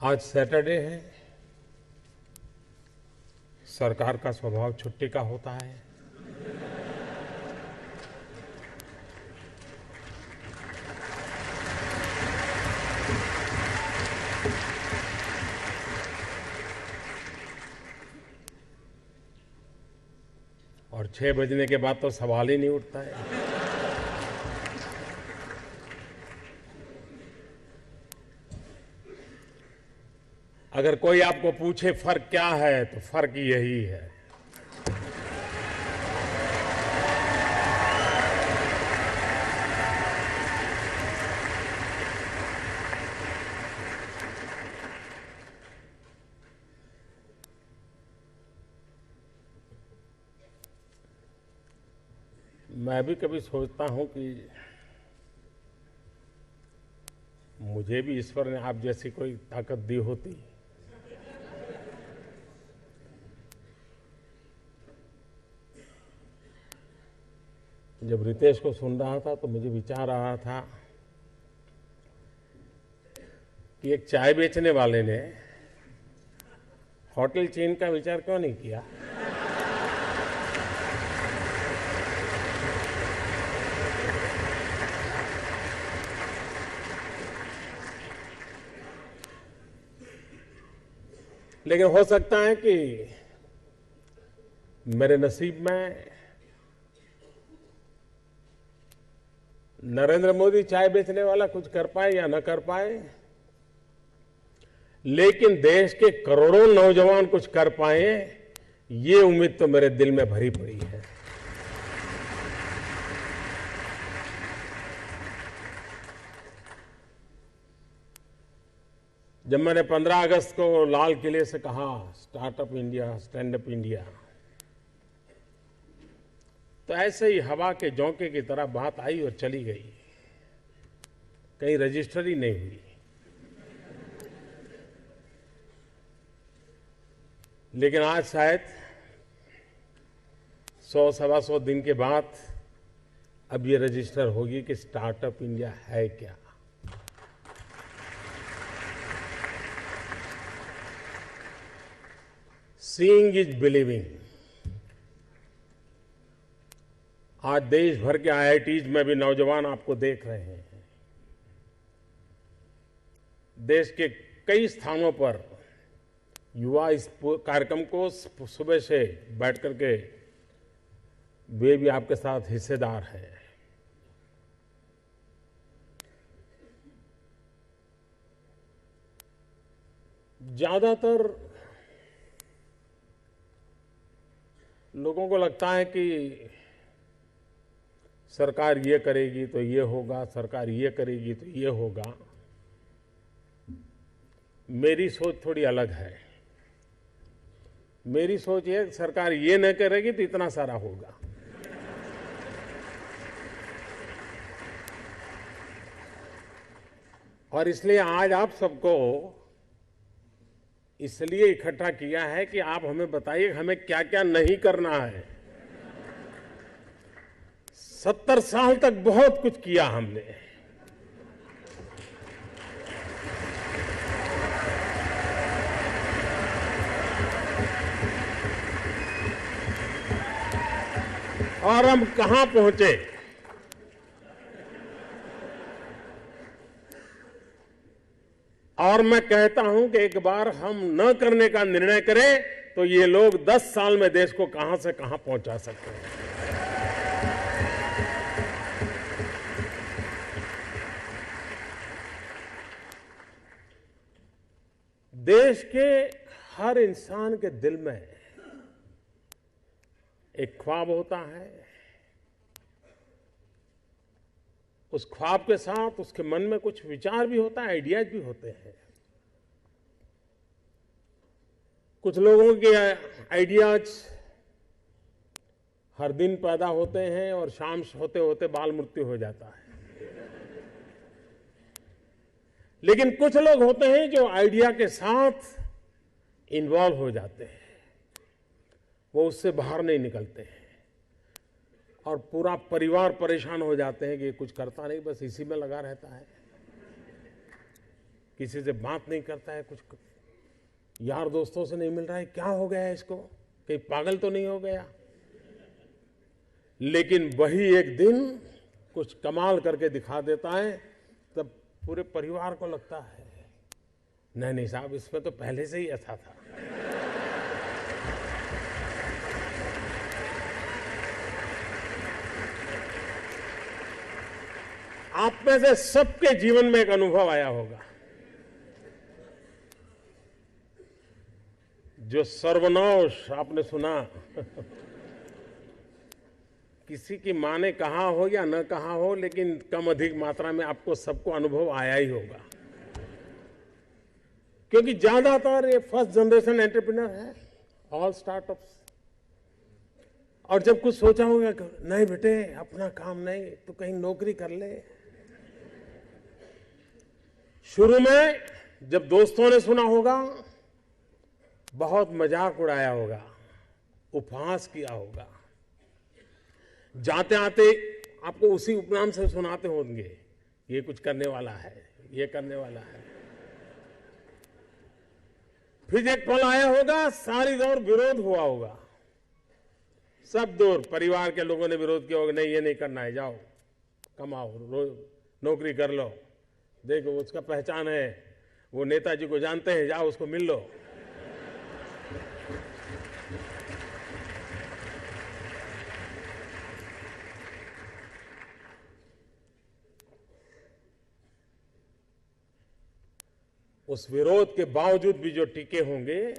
आज सैटरडे है। सरकार का स्वभाव छुट्टी का होता है। और 6 बजने के बाद तो सवाल ही नहीं उठता है। अगर कोई आपको पूछे फर्क क्या है तो फर्क यही है। मैं भी कभी सोचता हूं कि मुझे भी ईश्वर ने आप जैसी कोई ताकत दी होती। जब रितेश को सुन रहा था तो मुझे विचार आ रहा था कि एक चाय बेचने वाले ने होटल चेन का विचार क्यों नहीं किया। लेकिन हो सकता है कि मेरे नसीब में नरेंद्र मोदी चाय बेचने वाला कुछ कर पाए या न कर पाए, लेकिन देश के करोड़ों नौजवान कुछ कर पाए, ये उम्मीद तो मेरे दिल में भरी पड़ी है। जब मैंने 15 अगस्त को लाल किले से कहा startup India, stand up India, तो ऐसे ही हवा के झोंके की तरह बात आई और चली गई, कहीं रजिस्टर ही नहीं हुई। लेकिन आज शायद 100-125 दिन के बाद अब ये रजिस्टर होगी कि स्टार्टअप इंडिया है क्या। Seeing is believing. आज देश भर के आईआईटीज में भी नौजवान आपको देख रहे हैं। देश के कई स्थानों पर युवा इस कार्यक्रम को सुबह से बैठ करके वे भी आपके साथ हिस्सेदार हैं। ज्यादातर लोगों को लगता है कि सरकार ये करेगी तो ये होगा, सरकार ये करेगी तो ये होगा। मेरी सोच थोड़ी अलग है। मेरी सोच ये सरकार ये न करेगी तो इतना सारा होगा। और इसलिए आज आप सबको इसलिए इकट्ठा किया है कि आप हमें बताइए हमें क्या क्या नहीं करना है। 70 साल तक बहुत कुछ किया हमने। और हम कहां पहुंचे। और मैं कहता हूं कि एक बार हम न करने का निर्णय करें तो ये लोग 10 साल में देश को कहां से कहां पहुंचा सकते हैं। देश के हर इंसान के दिल में एक ख्वाब होता है। उस ख्वाब के साथ उसके मन में कुछ विचार भी होता है, आइडियाज भी होते हैं। कुछ लोगों के आइडियाज हर दिन पैदा होते हैं और शाम होते होते बाल मृत्यु हो जाता है। लेकिन कुछ लोग होते हैं जो आइडिया के साथ इन्वॉल्व हो जाते हैं, वो उससे बाहर नहीं निकलते हैं और पूरा परिवार परेशान हो जाते हैं कि कुछ करता नहीं, बस इसी में लगा रहता है। किसी से बात नहीं करता है, कुछ यार दोस्तों से नहीं मिल रहा है, क्या हो गया है इसको, कहीं पागल तो नहीं हो गया। लेकिन वही एक दिन कुछ कमाल करके दिखा देता है, तब पूरे परिवार को लगता है नहीं साहब, इसमें तो पहले से ही ऐसा था। आप में से सबके जीवन में एक अनुभव आया होगा, जो सर्वनाश आपने सुना किसी की मां ने कहा हो या न कहा हो, लेकिन कम अधिक मात्रा में आपको सबको अनुभव आया ही होगा, क्योंकि ज्यादातर ये फर्स्ट जनरेशन एंटरप्रेन्योर है, ऑल स्टार्टअप्स। और जब कुछ सोचा होगा, नहीं बेटे अपना काम नहीं तो कहीं नौकरी कर ले। शुरू में जब दोस्तों ने सुना होगा, बहुत मजाक उड़ाया होगा, उपहास किया होगा, जाते आते आपको उसी उपनाम से सुनाते होंगे, ये कुछ करने वाला है, ये करने वाला है। फिर एक पल आया होगा, सारी दौर विरोध हुआ होगा, सब दौर परिवार के लोगों ने विरोध किया होगा, नहीं ये नहीं करना है, जाओ कमाओ, नौकरी कर लो, देखो उसका पहचान है, वो नेताजी को जानते हैं, जाओ उसको मिल लो। उस विरोध के बावजूद भी जो टिके होंगे,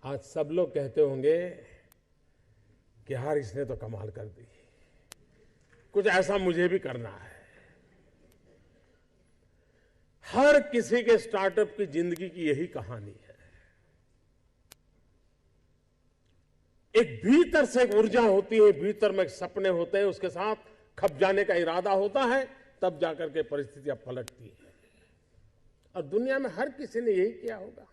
आज सब लोग कहते होंगे कि यार इसने तो कमाल कर दी, कुछ ऐसा मुझे भी करना है। हर किसी के स्टार्टअप की जिंदगी की यही कहानी है। एक भीतर से एक ऊर्जा होती है, भीतर में एक सपने होते हैं, उसके साथ खप जाने का इरादा होता है, तब जाकर के परिस्थितियां पलटती है। और दुनिया में हर किसी ने यही किया होगा।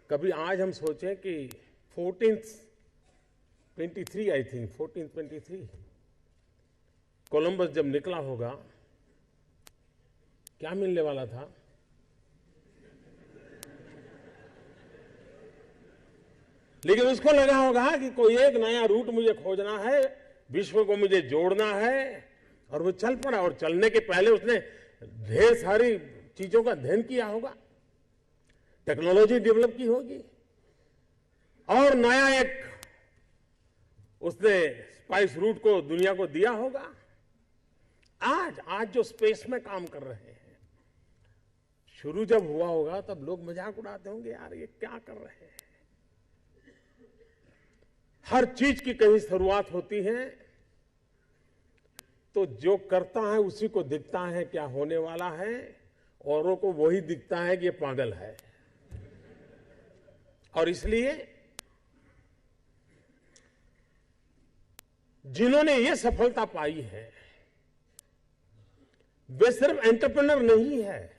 कभी आज हम सोचें कि 1423 आई थिंक 1423 कोलंबस जब निकला होगा, क्या मिलने वाला था? लेकिन उसको लगा होगा कि कोई एक नया रूट मुझे खोजना है, विश्व को मुझे जोड़ना है, और वो चल पड़ा। और चलने के पहले उसने ढेर सारी चीजों का अध्ययन किया होगा, टेक्नोलॉजी डेवलप की होगी, और नया एक उसने स्पाइस रूट को दुनिया को दिया होगा। आज जो स्पेस में काम कर रहे हैं, शुरू जब हुआ होगा तब लोग मजाक उड़ाते होंगे, यार ये क्या कर रहे हैं। हर चीज की कहीं शुरुआत होती है, तो जो करता है उसी को दिखता है क्या होने वाला है, औरों को वही दिखता है कि ये पागल है। और इसलिए जिन्होंने ये सफलता पाई है, वे सिर्फ एंटरप्रेन्योर नहीं है,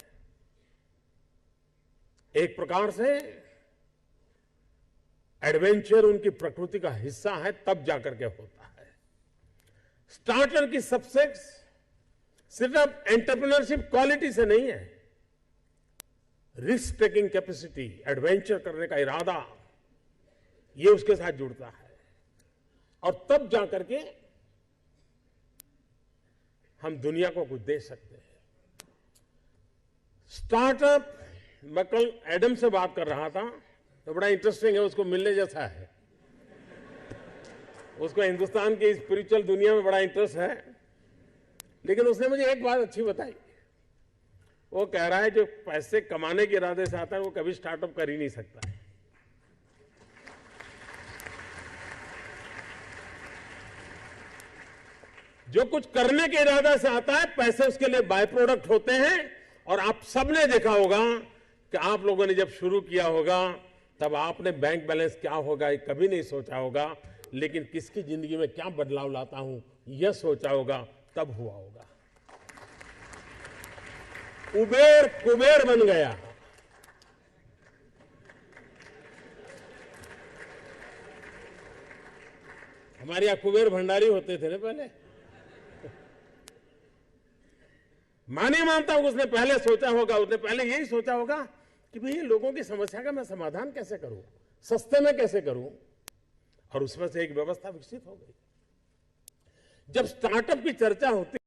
एक प्रकार से एडवेंचर उनकी प्रकृति का हिस्सा है, तब जाकर के होता है। स्टार्टर की सक्सेस सिर्फ एंटरप्रेन्योरशिप क्वालिटी से नहीं है, रिस्क टेकिंग कैपेसिटी, एडवेंचर करने का इरादा, ये उसके साथ जुड़ता है। और तब जाकर के हम दुनिया को कुछ दे सकते हैं। स्टार्टअप, मैं कल एडम से बात कर रहा था, तो बड़ा इंटरेस्टिंग है, उसको मिलने जैसा है। उसको हिंदुस्तान की स्पिरिचुअल दुनिया में बड़ा इंटरेस्ट है। लेकिन उसने मुझे एक बात अच्छी बताई। वो कह रहा है जो पैसे कमाने के इरादे से आता है, वो कभी स्टार्टअप कर ही नहीं सकता है। जो कुछ करने के इरादे से आता है, पैसे उसके लिए बाय प्रोडक्ट होते हैं। और आप सबने देखा होगा कि आप लोगों ने जब शुरू किया होगा, तब आपने बैंक बैलेंस क्या होगा ये कभी नहीं सोचा होगा, लेकिन किसकी जिंदगी में क्या बदलाव लाता हूं यह सोचा होगा, तब हुआ होगा। कुबेर कुबेर बन गया। हमारे यहां कुबेर भंडारी होते थे ना पहले। मैं नहीं मानता हूं उसने पहले सोचा होगा, उसने पहले यही सोचा होगा कि भाई ये लोगों की समस्या का मैं समाधान कैसे करूं, सस्ते में कैसे करूं, और उसमें से एक व्यवस्था विकसित हो गई। जब स्टार्टअप की चर्चा होती